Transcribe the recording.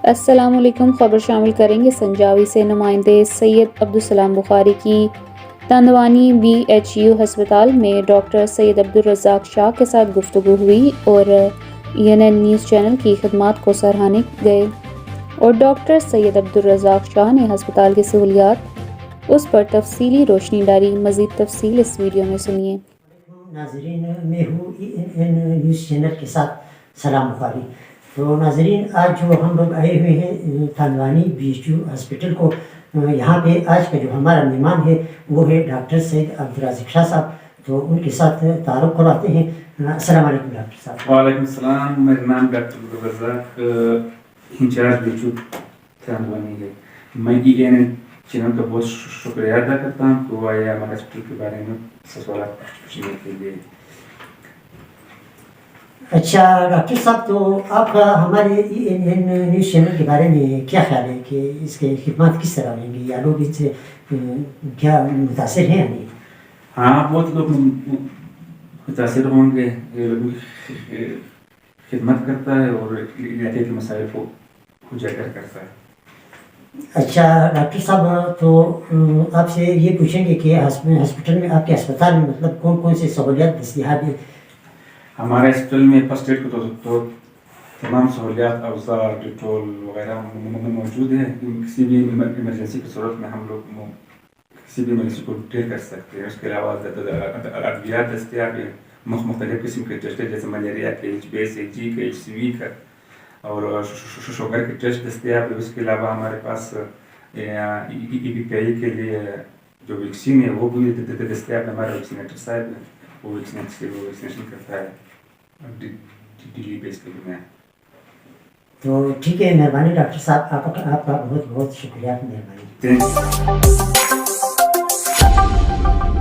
السلام علیکم. خبر شامل کریں گے سنجاوی سے نمائندے سید عبدالسلام بخاری کی تاندوانی بی ایچ یو ہسپتال میں ڈاکٹر سید عبدالرزاق شاہ کے ساتھ گفتگو ہوئی اور ENN نیوز چینل کی خدمات کو سراہنے گئے اور ڈاکٹر سید عبدالرزاق شاہ نے ہسپتال کی سہولیات اس پر تفصیلی روشنی ڈالی. مزید تفصیل اس ویڈیو میں سنیے. ناظرین، میں ہوں ENN نیوز چینل کے ساتھ سلام بخاری. تو ناظرین، آج جو ہم لوگ آئے ہوئے ہیں تاندوانی BHU ہاسپٹل کو، یہاں پہ آج کا جو ہمارا مہمان ہے وہ ہے ڈاکٹر سید عبدالرزاق شاہ صاحب. تو ان کے ساتھ تعارف کرواتے ہیں. السلام علیکم ڈاکٹر صاحب. وعلیکم السلام. میرا نام ڈاکٹر عبدالرزاق انچارج BHU تاندوانی ہے. میں ENN چینل کا بہت شکریہ ادا کرتا ہوں کہ وہ آیا ہمارے ہاسپٹل کے بارے میں سوالات پوچھنے کے لیے. اچھا ڈاکٹر صاحب، تو آپ کا ہمارے ENN نیوز چینل کے بارے میں کیا خیال ہے کہ اس کے خدمات کس طرح رہیں گی، یا لوگ اس سے کیا متاثر ہیں یا نہیں؟ ہاں، بہت لوگ متاثر ہوں گے. یہ لوگ خدمت کرتا ہے اور علاقے کے مسائل کو اجاگر کرتا ہے. اچھا ڈاکٹر صاحب، تو آپ سے یہ پوچھیں گے کہ ہاسپٹل میں، آپ کے اسپتال میں مطلب کون کون سی سہولیات دستیاب ہیں؟ ہمارے ہاسپٹل میں فرسٹ ایڈ کو تو تمام سہولیات، اوزار، ڈیٹول وغیرہ موجود ہیں. کسی بھی ایمرجنسی کی صورت میں ہم لوگ کسی بھی مریض کو ٹریٹ کر سکتے ہیں. اس کے علاوہ ادویات دستیاب ہیں، مختلف قسم کے ٹیسٹ جیسے ملیریا کے، HbSAg کے، HCV کا اور شوگر کے ٹیسٹ دستیاب ہے. اس کے علاوہ ہمارے پاس EPI کے لیے جو ویکسین ہے وہ بھی دستیاب ہے. ہمارا ویکسینیٹر صاحب ہے، وہ ویکسینیشن کرتا ہے ڈیلی بیس کے لیے. تو ٹھیک ہے، مہربانی ڈاکٹر صاحب، آپ کا بہت بہت شکریہ. مہربانی. Thank you.